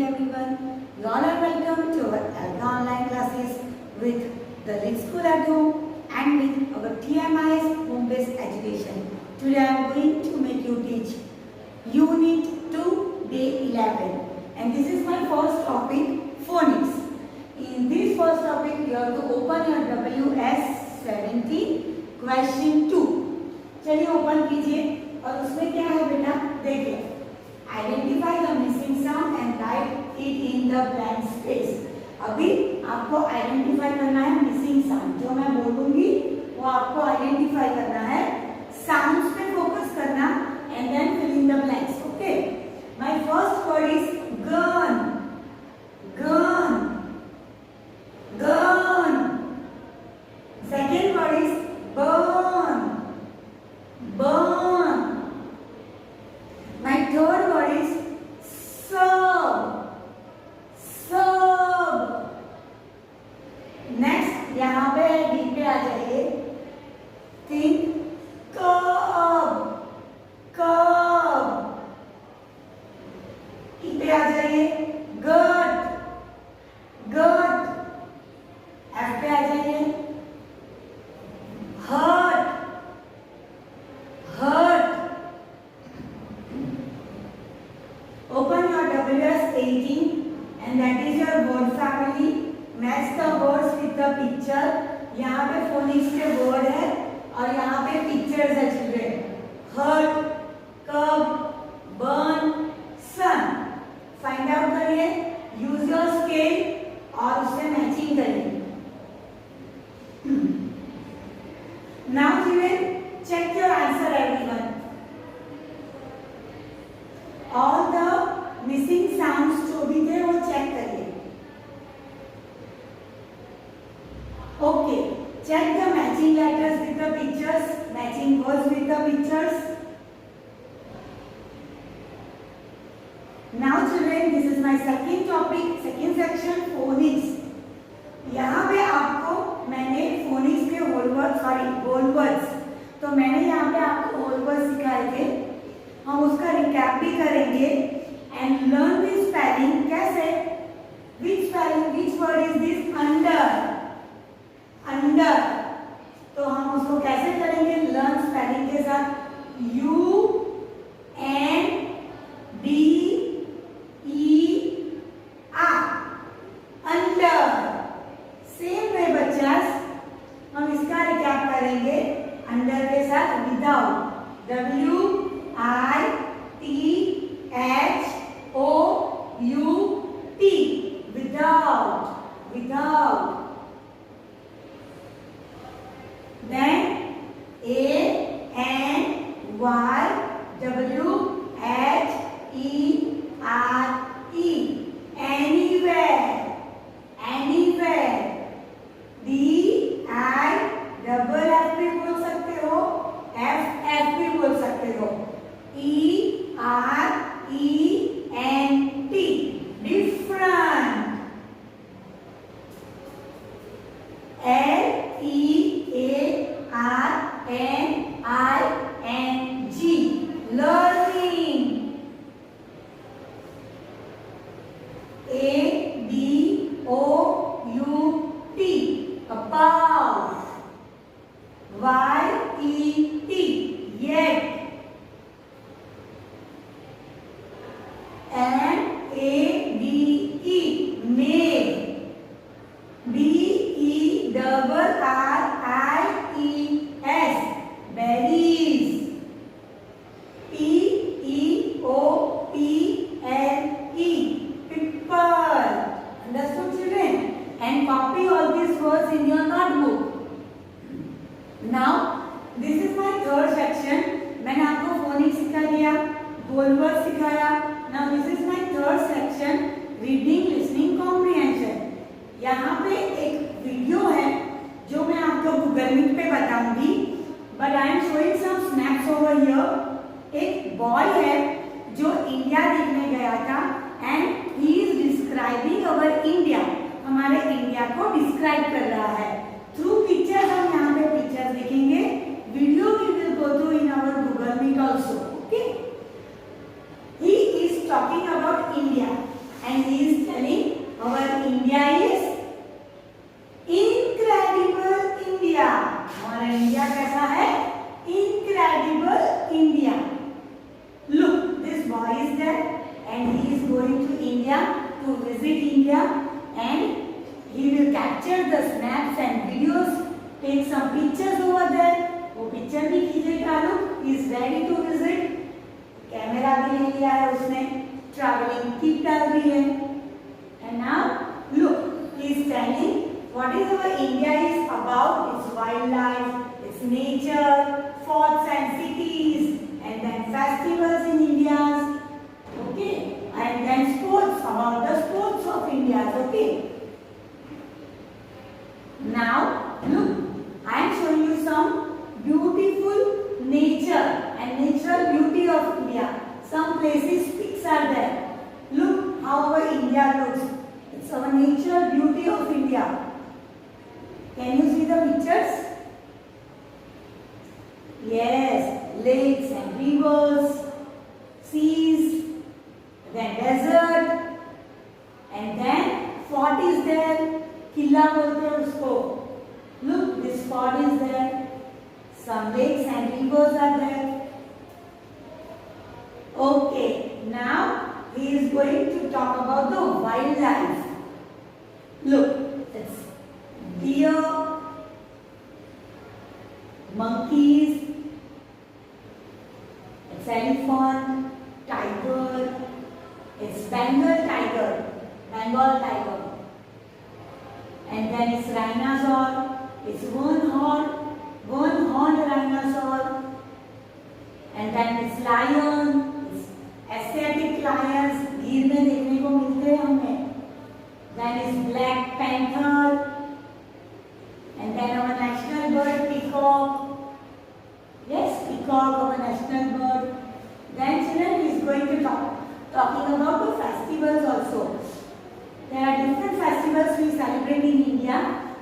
everyone. You all are welcome to our Alga online classes with the Lit School at Home and with our TMI's home-based education. Today I am going to make you teach Unit 2, Day 11. And this is my first topic, phonics. In this first topic, you have to open your WS70 question 2. चलिए open कीजिए और उसमें क्या है बेटा देखिए. Identify the missing sound and write it in the blank space. अभी आपको आइडेंटिफाई करना है मिसिंग साउंड. जो मैं बोलूंगी वो आपको आइडेंटिफाई करना है, साउंड्स पे फोकस करना and then fill in the blanks. Okay, my first word is gun. Gun, gun. Second word is burn. Burn. My third word is serve. Serve. Next यहाँ पे डी पे आ जाइए. Think. Curb. Curb. ई पे आ जाइए. Gut. Gut. F पे आ जाइए. Hurt. Hurt. Open your WS18 and that is your word family. Match the words with the picture. यहाँ पे phonics के word है और यहाँ पे pictures है children. Hurt, curb, burn, sun. Find out करिए. Use your scale और उससे matching करिए. Now children, check your answer everyone. All the missing sounds जो भी थे वो चेक करिए. Okay, check the matching letters with the pictures, matching words with the pictures. Now children, this is my second topic, second section, phonics. यहाँ पे आपको मैंने phonics के whole words, तो मैंने यहाँ पे आपको whole words सिखाए थे. हम उसका रिकैप भी करेंगे एंड लर्न दिस स्पेलिंग. कैसे? Which spelling, which word is this? Under. Under. तो हम उसको कैसे करेंगे? लर्न स्पेलिंग के साथ. U N D E R. Under. Same way बच्चास हम इसका रिकैप करेंगे अंडर के साथ without. W I T H O U T. Without. Without. Then A N Y W H E R E. Anywhere. Anywhere. D I double F भी बोल सकते हो, F भी बोल सकते हो. E R E N T. Different. L E A R N I N G. Learning. A B O U T. About. Y E T. Yet. M-A-D-E. Made. B-E-R-R-I-E-S. Berries. P-E-O-P-L-E. People. Understood children? And copy all these words in your notebook. Now, this is my third section. मैंने आपको phonics सिखा दिया, whole words सिखाया. Now this is my third section, reading, listening, comprehension. यहाँ पे एक video है जो मैं आपको गूगल मीट पे बताऊंगी, but I am showing some snaps over here. एक बॉय है जो इंडिया देखने गया था and he is describing our India. हमारे इंडिया को डिस्क्राइब कर रहा है थ्रू पिक्चर्स. हम यहाँ पे पिक्चर्स देखेंगे. Video we will go through in our Google Meet also. Okay. He is talking about India and he visit India and he will capture the snaps and videos, take some pictures over there. वो picture भी खींचेगा लोग. He is ready to visit. Camera भी ले लिया है उसने. Traveling kit डाल दी है. And now look, he is telling what is our India is about. Its wildlife, its nature, forts and cities, and then festivals in India. Okay, and then sports, about the sports of India. Okay. Now look, I am showing you some beautiful nature and natural beauty of India. Some places peaks are there. Look how our India looks. It's our natural beauty of India. Can you see the pictures? Yes, lakes and rivers, seas, then desert, and then fort is there. किला बोलते हैं उसको. Look, this fort is there. Some lakes and rivers are there. Okay, now he is going to talk about the wildlife. Look, it's deer, monkeys, it's elephant, tiger, it's Bengal tiger, and then it's rhinoceros, it's one-horned rhinoceros, and then it's lion, it's Asiatic lions, गिर में देखने को मिलते हैं हमें. Then it's black panther, and then our national bird peacock. Yes, peacock, our national bird. Then children is going to talking about the festivals also. There are different festivals we celebrate in India.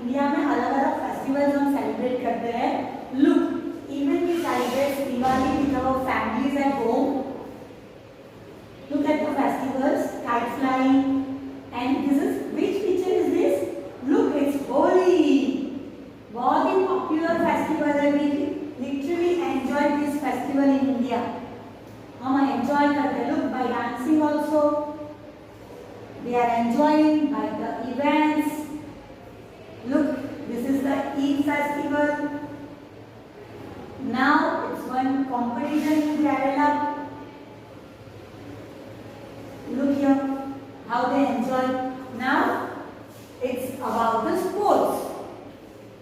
India में अलग-अलग festivals हम celebrate करते हैं. Look, even we celebrate Diwali with our families at home. Look at the festivals, kite flying, and this is which picture is this? Look, it's Holi. बहुत ही popular festival है. We literally enjoy this festival in India. हम enjoy करते हैं. Look, by dancing also. They are enjoying by the events. Look, this is the Eid festival. Now it's one competition in Kerala. Look here how they enjoy. Now it's about the sports.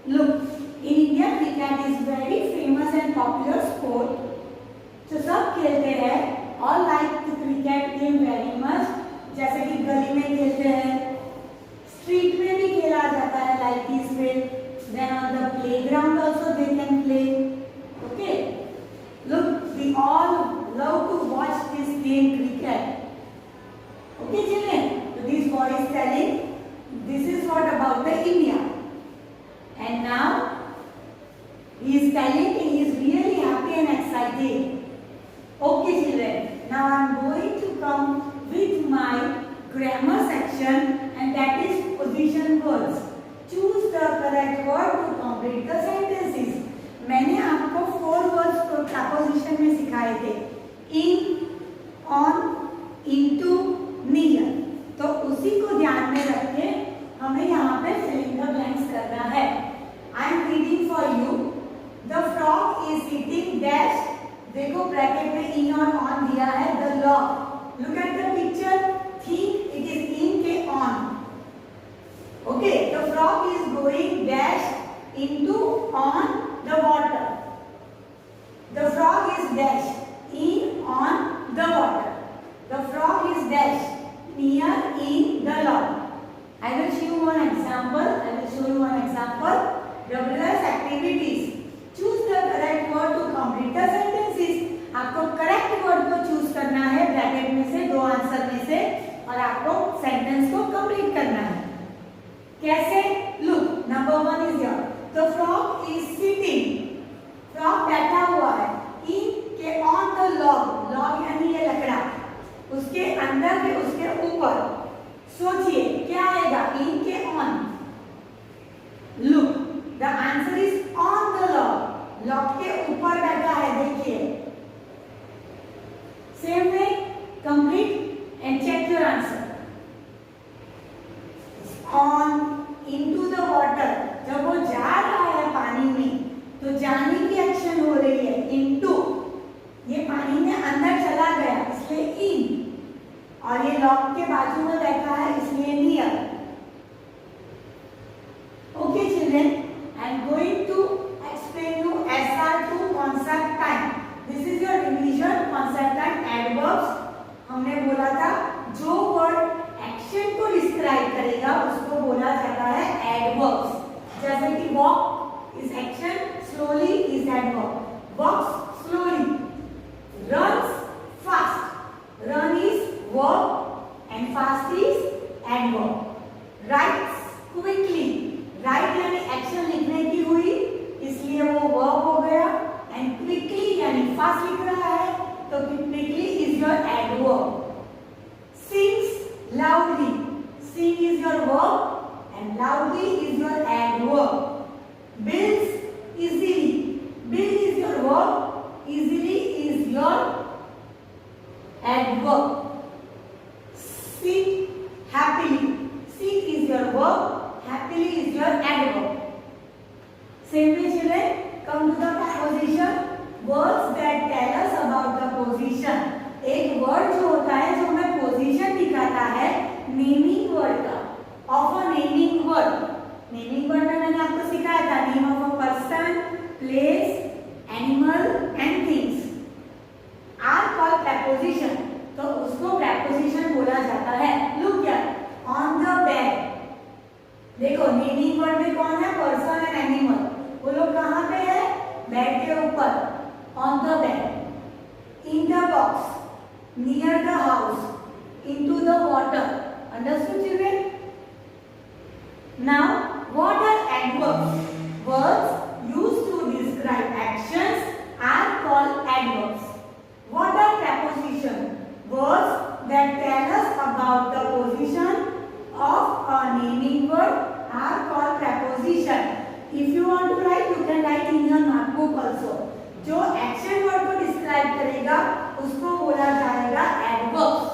Look, in India cricket is very famous and popular sport. तो सब खेलते हैं. All like the cricket game very much. जैसे कि गली में खेलते हैं, स्ट्रीट में भी खेला जाता है like this way. Then on the playground also they can play. Okay. Look, we all love to watch this game cricket. Okay, children. So this boy is telling this is what about the India. And now he is telling he is really happy and excited. Okay, children. Now I am going to come with my grammar section, and that is position words. Choose the correct word to complete the sentences. मैंने आपको 4 words preposition में सिखाए थे. In, on, into, near. तो उसी को ध्यान में रख के हमें यहाँ पे fill in the blanks करना है. I am reading for you. The frog is sitting dash. देखो ब्रैकेट में in और on दिया है. The log. Look at the picture. Think it is in के on. Okay, the frog is going dash into on the water. The frog is dash in on the water. The frog is dash near in the log. I will show you one example. WS activities. Choose the correct word to complete the sentences. आपको correct word को choose करना है bracket में से 2 answer में से, और आपको सेंटेंस को कंप्लीट करना है. कैसे? Look, number 1 is here. The frog is sitting. Frog बैठा हुआ है. इन के ऑन द लॉग. लॉग यानी ये लकड़ा, उसके अंदर के उसके ऊपर. सोचिए क्या आएगा? इन के on. Look, the answer is on the log. Log के ऊपर बैठा है. देखिए same way, complete and check your answer. बाजू में बैठा है इसलिए near. Okay children, I am going to explain you SR2 concept time. This is your revision concept time adverbs. हमने बोला था जो वर्ड एक्शन को डिस्क्राइब करेगा उसको बोला जाता है एडवर्ब्स। जैसे कि walk is action, slowly is adverb. Walks slowly, runs fast, run is verb and fast is adverb. Writes quickly, write यानी एक्शन लिखने की हुई इसलिए वो verb हो गया, and quickly यानी fast लिख रहा है तो quickly is your adverb. Sings loudly, sing is your verb and loudly is your adverb. Builds easily, build is your verb, easily is your adverb. Sit happily, sit is your verb, happily is your adverb. Same way children, come to the preposition. Words that tell us about the position. एक word जो होता है जो हमें position दिखाता है naming word का, of a naming word. Naming word में मैंने आपको सिखाया था name of a person, place, animal and things are called preposition. तो उसको प्रेपोजिशन बोला जाता है। Look here, on the bed. देखो नेमिंग वर्ड में कौन है? Person and animal. वो लोग कहाँ पे है? बेड के ऊपर, on the bed. In the box, near the house, into the water. Understood children? Now what are adverbs? Words used to describe actions are called adverbs. What are prepositions? Words that tell us about the position of a naming word are called preposition. If you want to write, you can write in your notebook also. जो action word को describe करेगा उसको बोला जाएगा adverbs,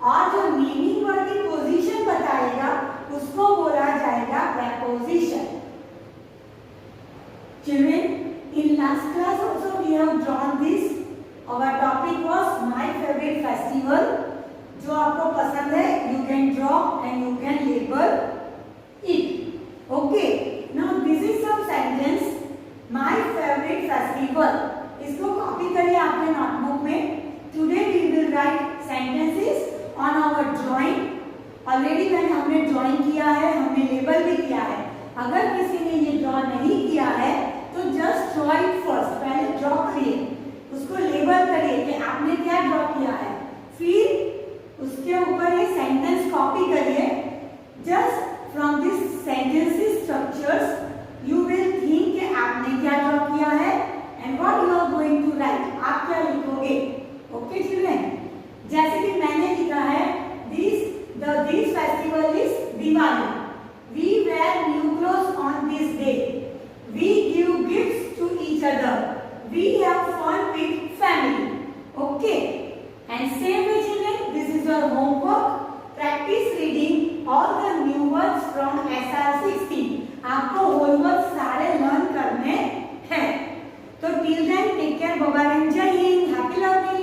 और जो naming word की position बताएगा उसको बोला जाएगा preposition. Children, in last class also we have drawn this. Our topic was my favorite festival. जो आपको पसंद है you can draw and you can label it. Okay. Now this is some sentence. My favorite festival. इसको copy करिए आपके notebook में। Today we will write sentences on our drawing. Already हमने drawing किया है, हमने लेबल भी किया है। अगर किसी ने ये ड्रॉ नहीं किया है तो जस्ट ड्रॉ इट फर्स्ट। पहले ड्रॉ करिए, उसको लेबल करिए कि आपने क्या ड्रॉ किया है, फिर उसके ऊपर ये सेंटेंस कॉपी करिए। Just from this sentences structures you will think कि आपने क्या ड्रॉ किया है and what you are going to write. आप क्या लिखोगे? Okay children? जैसे कि मैंने लिखा है this festival is Diwali. We wear new clothes on this day. We give gifts to each other. We have fun with family. Okay? And same way children, this is your homework. Practice reading all the new words from SR16. आपको homework सारे learn करने हैं। तो till then take care, bye bye, जय हिंद, happy learning.